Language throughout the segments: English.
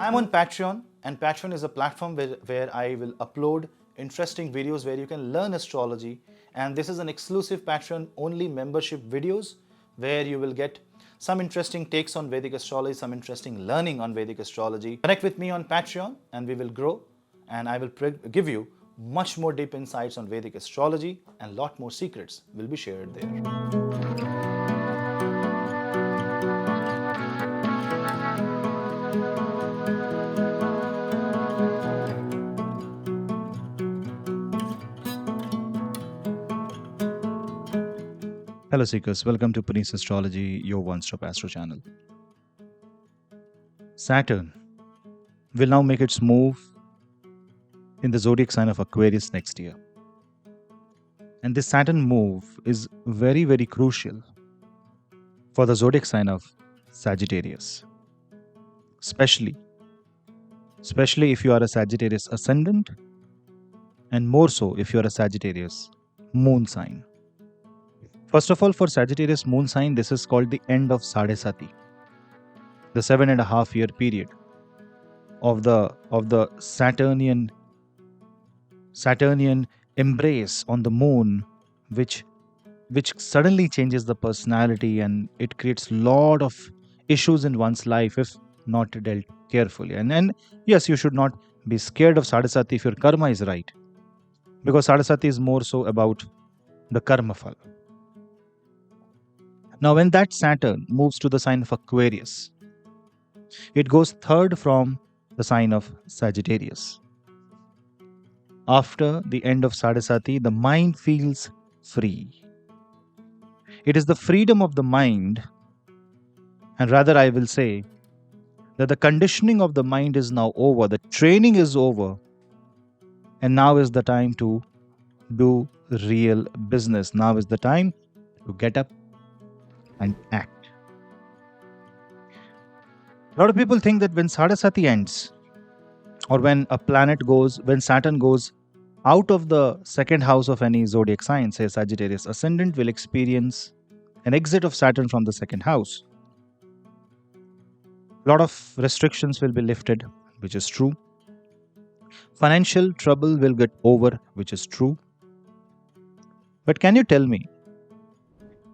I'm on Patreon, and Patreon is a platform where I will upload interesting videos where you can learn astrology. And this is an exclusive Patreon only membership videos where you will get some interesting takes on Vedic astrology, some interesting learning on Vedic astrology. Connect with me on Patreon and we will grow, and I will give you much more deep insights on Vedic astrology, and lot more secrets will be shared there. Hello Seekers, welcome to Punneit Astrology, your one-stop astro channel. Saturn will now make its move in the zodiac sign of Aquarius next year. And this Saturn move is very, very crucial for the zodiac sign of Sagittarius. Especially if you are a Sagittarius ascendant, and more so if you are a Sagittarius moon sign. First of all, for Sagittarius moon sign, this is called the end of Sade Sati, the 7.5 year period of the Saturnian embrace on the moon, which suddenly changes the personality, and it creates a lot of issues in one's life if not dealt carefully. And yes, you should not be scared of Sade Sati if your karma is right, because Sade Sati is more so about the karma phala. Now, when that Saturn moves to the sign of Aquarius, it goes third from the sign of Sagittarius. After the end of Sade Sati, the mind feels free. It is the freedom of the mind, and rather I will say that the conditioning of the mind is now over, the training is over, and now is the time to do real business. Now is the time to get up and act. A lot of people think that when Sade Sati ends, or when Saturn goes out of the second house of any zodiac sign, say Sagittarius ascendant, will experience an exit of Saturn from the second house. A lot of restrictions will be lifted, which is true. Financial trouble will get over, which is true. But can you tell me,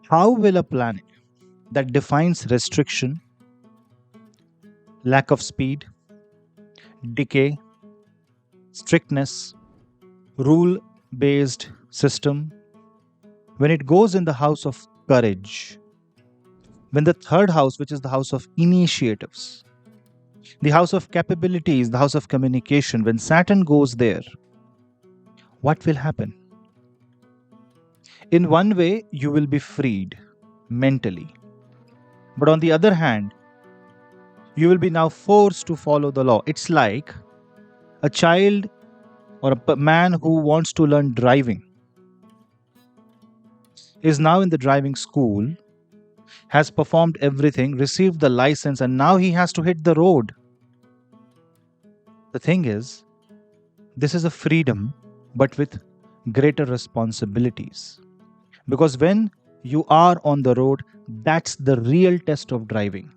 how will a planet that defines restriction, lack of speed, decay, strictness, rule-based system, when it goes in the house of courage, when the third house, which is the house of initiatives, the house of capabilities, the house of communication, when Saturn goes there, what will happen? In one way, you will be freed mentally. But on the other hand, you will be now forced to follow the law. It's like a child or a man who wants to learn driving is now in the driving school, has performed everything, received the license, and now he has to hit the road. The thing is, this is a freedom, but with greater responsibilities. Because when you are on the road, that's the real test of driving.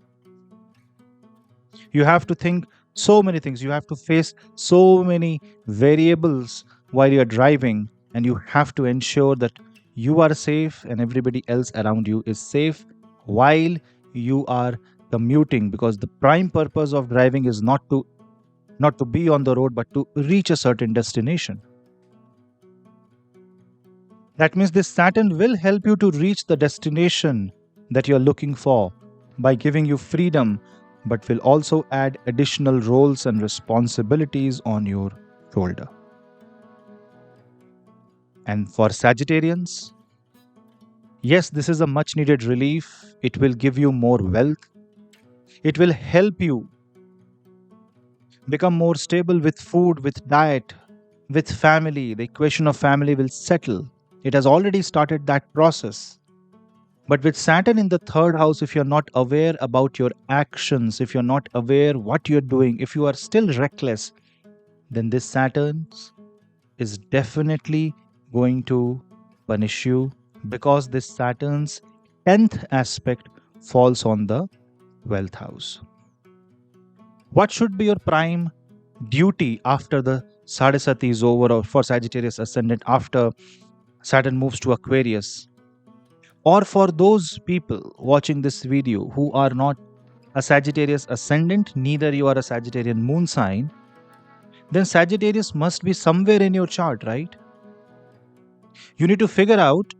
You have to think so many things. You have to face so many variables while you're driving, and you have to ensure that you are safe and everybody else around you is safe while you are commuting, because the prime purpose of driving is not to be on the road, but to reach a certain destination. That means this Saturn will help you to reach the destination that you're looking for by giving you freedom, but will also add additional roles and responsibilities on your shoulder. And for Sagittarians, yes, this is a much needed relief. It will give you more wealth. It will help you become more stable with food, with diet, with family. The equation of family will settle. It has already started that process. But with Saturn in the third house, if you're not aware about your actions, if you're not aware what you're doing, if you are still reckless, then this Saturn is definitely going to punish you, because this Saturn's 10th aspect falls on the 12th house. What should be your prime duty after the Sade Sati is over, or for Sagittarius ascendant after Saturn moves to Aquarius? Or for those people watching this video who are not a Sagittarius ascendant, neither you are a Sagittarian moon sign, then Sagittarius must be somewhere in your chart, right? You need to figure out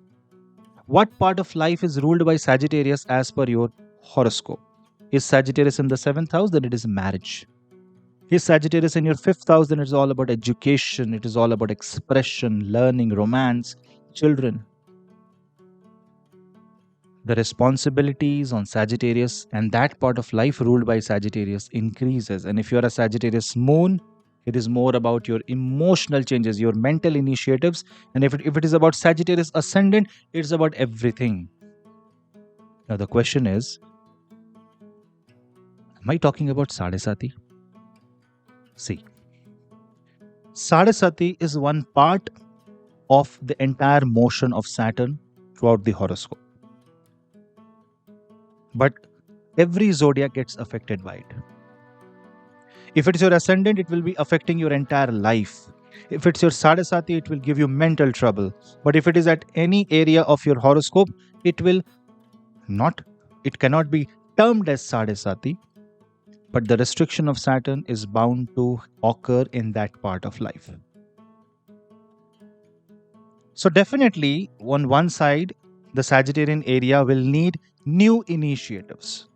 what part of life is ruled by Sagittarius as per your horoscope. Is Sagittarius in the 7th house? Then it is marriage. Is Sagittarius in your 5th house? Then it's all about education, it is all about expression, learning, romance, children. The responsibilities on Sagittarius and that part of life ruled by Sagittarius increases. And if you are a Sagittarius moon, it is more about your emotional changes, your mental initiatives. And if it is about Sagittarius ascendant, it's about everything. Now the question is, am I talking about Sade Sati? See, Sade Sati is one part of the entire motion of Saturn throughout the horoscope. But every zodiac gets affected by it. If it's your ascendant, it will be affecting your entire life. If it's your Sade Sati, it will give you mental trouble. But if it is at any area of your horoscope, it cannot be termed as Sade Sati, but the restriction of Saturn is bound to occur in that part of life. So definitely, on one side, the Sagittarian area will need new initiatives.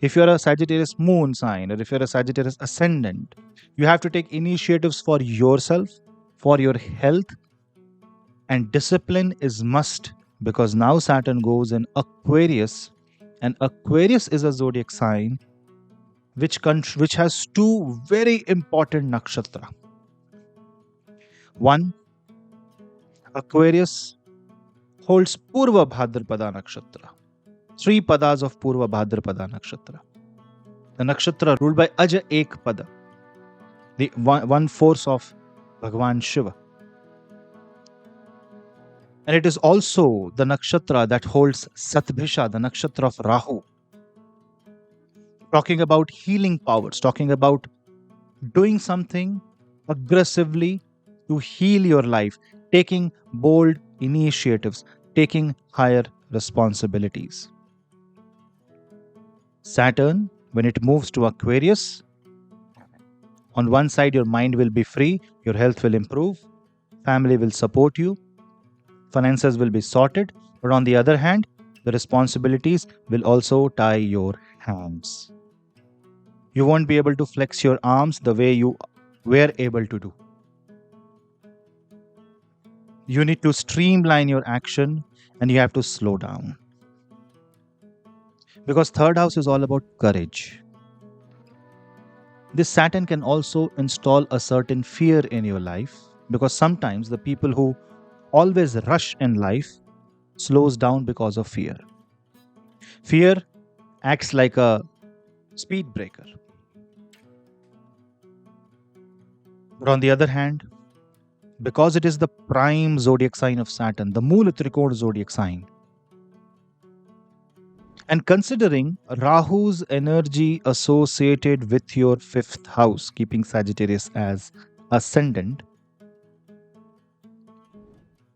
If you're a Sagittarius moon sign, or if you're a Sagittarius ascendant, you have to take initiatives for yourself, for your health, and discipline is must, because now Saturn goes in Aquarius, and Aquarius is a zodiac sign which has two very important nakshatra. One, Aquarius holds Purva Bhadrapada nakshatra. 3 padas of Purva Bhadrapada nakshatra. The nakshatra ruled by Aja Ek Pada, the one force of Bhagwan Shiva. And it is also the nakshatra that holds Satbhisha, the nakshatra of Rahu. Talking about healing powers, talking about doing something aggressively to heal your life, taking bold initiatives, taking higher responsibilities. Saturn, when it moves to Aquarius, on one side your mind will be free, your health will improve, family will support you, finances will be sorted, but on the other hand, the responsibilities will also tie your hands. You won't be able to flex your arms the way you were able to do. You need to streamline your action and you have to slow down. Because 3rd house is all about courage. This Saturn can also install a certain fear in your life, because sometimes the people who always rush in life slows down because of fear. Fear acts like a speed breaker. But on the other hand, because it is the prime zodiac sign of Saturn, the Moola Trikona zodiac sign, and considering Rahu's energy associated with your 5th house, keeping Sagittarius as ascendant,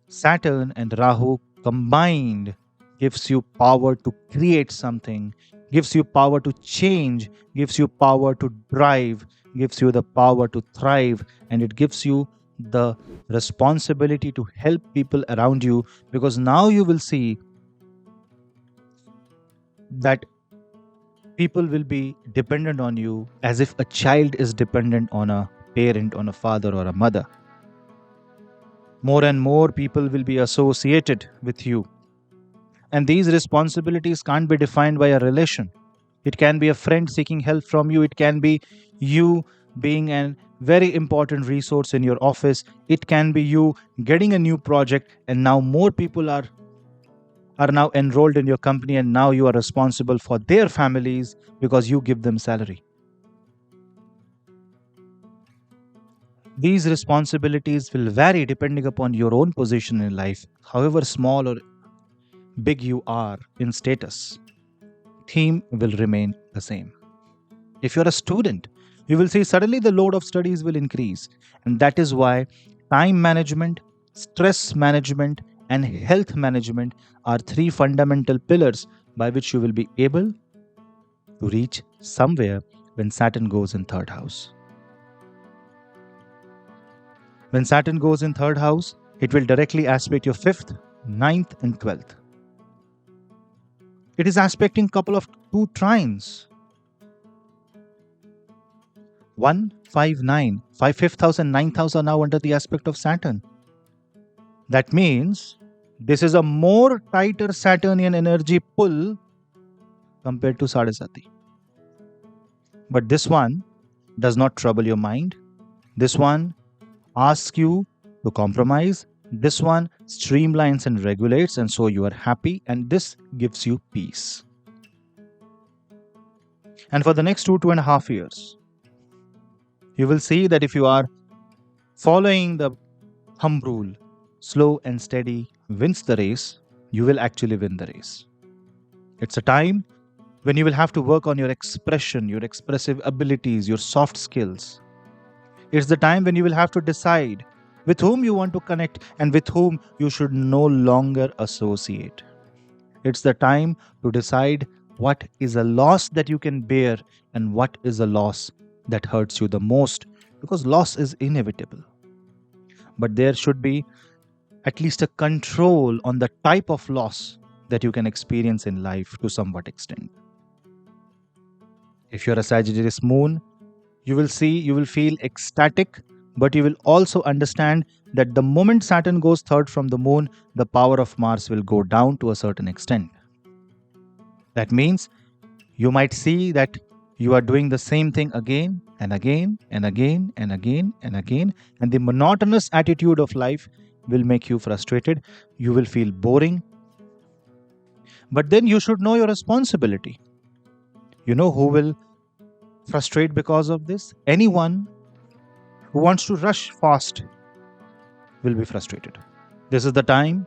Saturn and Rahu combined gives you power to create something, gives you power to change, gives you power to drive, gives you the power to thrive, and it gives you the responsibility to help people around you, because now you will see that people will be dependent on you as if a child is dependent on a parent, on a father or a mother. More and more people will be associated with you. And these responsibilities can't be defined by a relation. It can be a friend seeking help from you. It can be you being a very important resource in your office. It can be you getting a new project, and now more people are now enrolled in your company, and now you are responsible for their families because you give them salary. These responsibilities will vary depending upon your own position in life, however small or big you are in status. Theme will remain the same. If you're a student, you will see suddenly the load of studies will increase. And that is why time management, stress management, and health management are three fundamental pillars by which you will be able to reach somewhere when Saturn goes in third house. When Saturn goes in third house, it will directly aspect your fifth, ninth, and 12th. It is aspecting couple of two trines. 1, 5, 9. 5, 5th house and 9th house are now under the aspect of Saturn. That means this is a more tighter Saturnian energy pull compared to Sade Sati. But this one does not trouble your mind. This one asks you to compromise. This one streamlines and regulates, and so you are happy, and this gives you peace. And for the next 2.5 years, you will see that if you are following the thumb rule, slow and steady wins the race, you will actually win the race. It's a time when you will have to work on your expression, your expressive abilities, your soft skills. It's the time when you will have to decide with whom you want to connect and with whom you should no longer associate. It's the time to decide what is a loss that you can bear and what is a loss that hurts you the most, because loss is inevitable. But there should be at least a control on the type of loss that you can experience in life to somewhat extent. If you're a Sagittarius moon, you will feel ecstatic, but you will also understand that the moment Saturn goes third from the moon, the power of Mars will go down to a certain extent. That means you might see that you are doing the same thing again and again and again and again and again, and the monotonous attitude of life will make you frustrated. You will feel boring. But then you should know your responsibility. You know who will frustrate because of this? Anyone who wants to rush fast will be frustrated. This is the time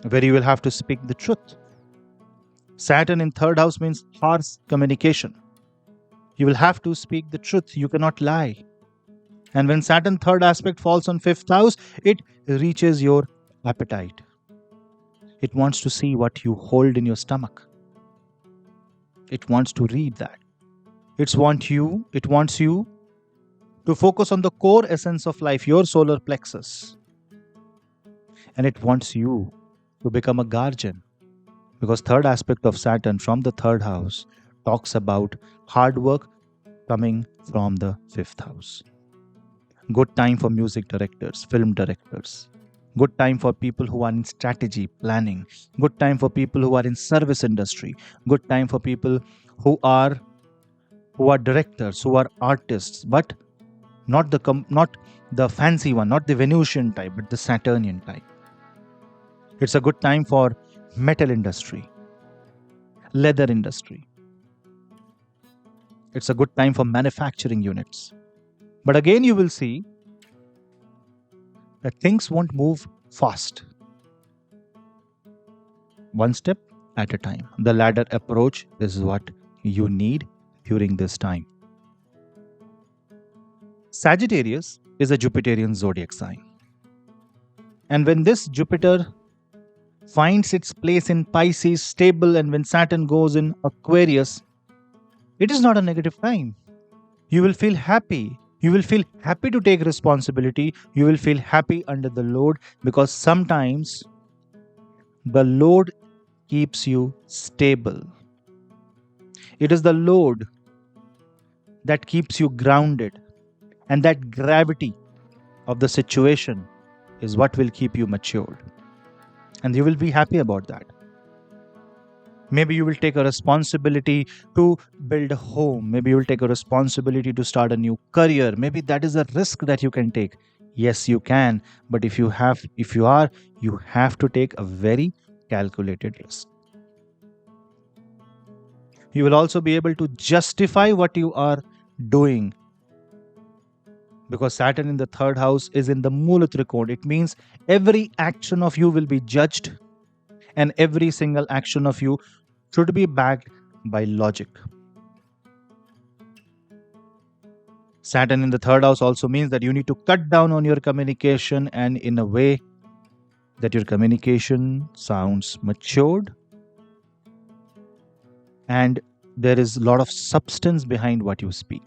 where you will have to speak the truth. Saturn in third house means harsh communication. You will have to speak the truth. You cannot lie. And when Saturn third aspect falls on fifth house, it reaches your appetite. It wants to see what you hold in your stomach. It wants to read that. It wants you to focus on the core essence of life, your solar plexus. And it wants you to become a guardian. Because third aspect of Saturn from the third house talks about hard work coming from the fifth house. Good time for music directors, film directors. Good time for people who are in strategy, planning. Good time for people who are in service industry. Good time for people who are directors, who are artists, but not the fancy one, not the Venusian type, but the Saturnian type. It's a good time for metal industry, leather industry. It's a good time for manufacturing units. But again, you will see that things won't move fast. One step at a time. The ladder approach is what you need during this time. Sagittarius is a Jupiterian zodiac sign. And when this Jupiter finds its place in Pisces stable, and when Saturn goes in Aquarius, it is not a negative time. You will feel happy. You will feel happy to take responsibility. You will feel happy under the load, because sometimes the load keeps you stable. It is the load that keeps you grounded, and that gravity of the situation is what will keep you matured. And you will be happy about that. Maybe you will take a responsibility to build a home. Maybe you will take a responsibility to start a new career. Maybe that is a risk that you can take. Yes, you can. But you have to take a very calculated risk. You will also be able to justify what you are doing, because Saturn in the third house is in the Mula Trikona. It means every action of you will be judged, and every single action of you should be backed by logic. Saturn in the third house also means that you need to cut down on your communication, and in a way that your communication sounds matured and there is a lot of substance behind what you speak.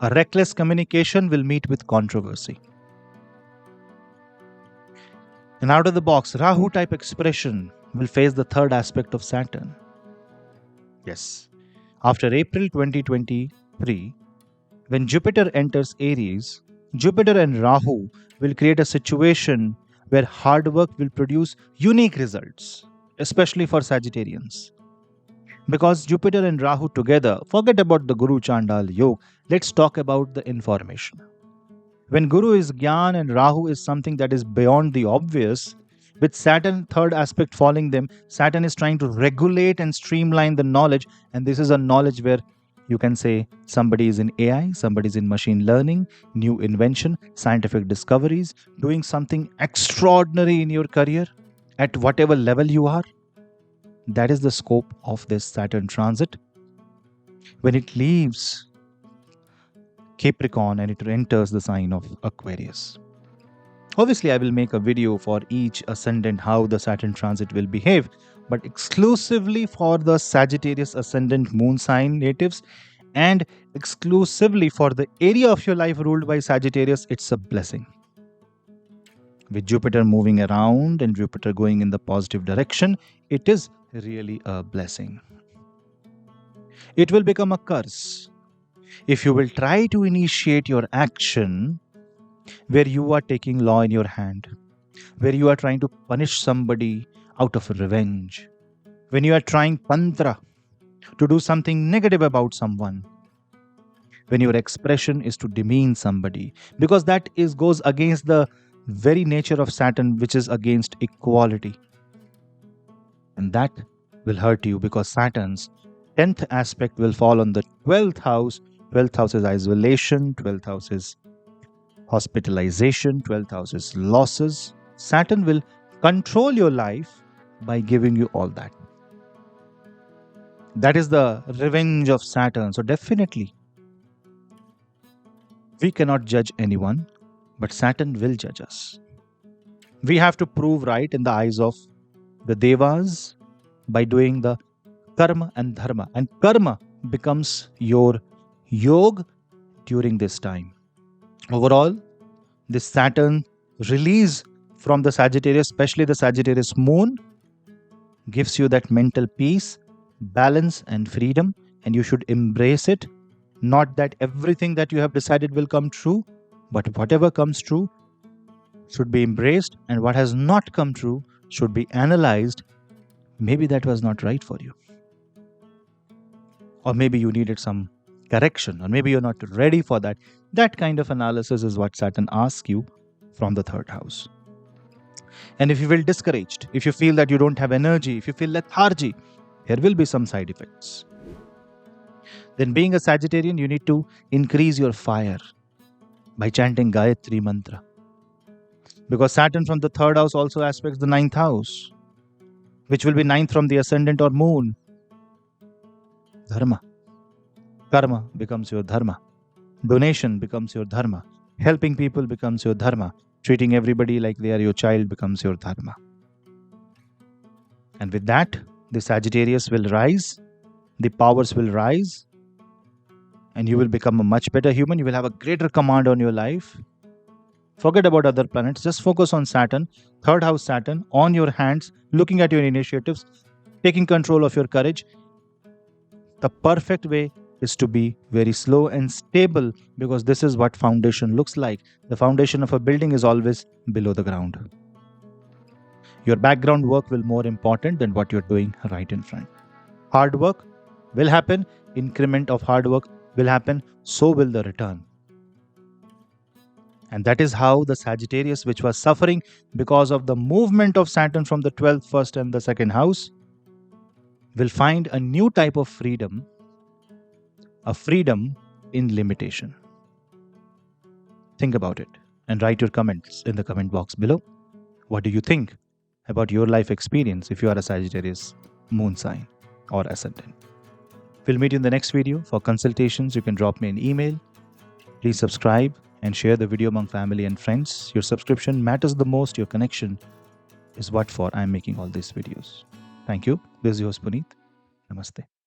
A reckless communication will meet with controversy. An out of the box Rahu type expression will face the third aspect of Saturn. Yes. After April 2023, when Jupiter enters Aries, Jupiter and Rahu will create a situation where hard work will produce unique results, especially for Sagittarians. Because Jupiter and Rahu together, forget about the Guru Chandal Yoga, let's talk about the information. When Guru is Gyan and Rahu is something that is beyond the obvious, with Saturn third aspect following them, Saturn is trying to regulate and streamline the knowledge, and this is a knowledge where you can say somebody is in AI, somebody is in machine learning, new invention, scientific discoveries, doing something extraordinary in your career at whatever level you are. That is the scope of this Saturn transit. When it leaves Capricorn and it enters the sign of Aquarius. Obviously, I will make a video for each ascendant how the Saturn transit will behave, but exclusively for the Sagittarius ascendant moon sign natives and exclusively for the area of your life ruled by Sagittarius, it's a blessing. With Jupiter moving around and Jupiter going in the positive direction, it is really a blessing. It will become a curse if you will try to initiate your action where you are taking law in your hand, where you are trying to punish somebody out of revenge, when you are trying tantra to do something negative about someone, when your expression is to demean somebody, because that goes against the very nature of Saturn, which is against equality. And that will hurt you because Saturn's 10th aspect will fall on the 12th house. 12th house is isolation, 12th house is hospitalization, 12th house is losses. Saturn will control your life by giving you all that. That is the revenge of Saturn. So definitely, we cannot judge anyone, but Saturn will judge us. We have to prove right in the eyes of the Devas by doing the karma and dharma. And karma becomes your yoga during this time. Overall, this Saturn release from the Sagittarius, especially the Sagittarius moon, gives you that mental peace, balance and freedom, and you should embrace it. Not that everything that you have decided will come true, but whatever comes true should be embraced, and what has not come true should be analyzed. Maybe that was not right for you. Or maybe you needed some correction, or maybe you're not ready for that. That kind of analysis is what Saturn asks you from the third house. And if you feel discouraged, if you feel that you don't have energy, if you feel lethargy, there will be some side effects. Then being a Sagittarian, you need to increase your fire by chanting Gayatri mantra. Because Saturn from the third house also aspects the 9th house, which will be 9th from the ascendant or moon. Dharma. Karma becomes your dharma. Donation becomes your dharma. Helping people becomes your dharma. Treating everybody like they are your child becomes your dharma. And with that, the Sagittarius will rise, the powers will rise, and you will become a much better human. You will have a greater command on your life. Forget about other planets. Just focus on Saturn, third house Saturn, on your hands, looking at your initiatives, taking control of your courage. The perfect way is to be very slow and stable, because this is what foundation looks like. The foundation of a building is always below the ground. Your background work will be more important than what you're doing right in front. Hard work will happen, increment of hard work will happen, so will the return. And that is how the Sagittarius, which was suffering because of the movement of Saturn from the 12th, 1st and the 2nd house, will find a new type of freedom, a freedom in limitation. Think about it and write your comments in the comment box below. What do you think about your life experience if you are a Sagittarius moon sign or ascendant? We'll meet you in the next video. For consultations, you can drop me an email Please subscribe and share the video among family and friends. Your subscription matters the most. Your connection is what for I'm making all these videos. Thank you. This is your host Puneet. Namaste.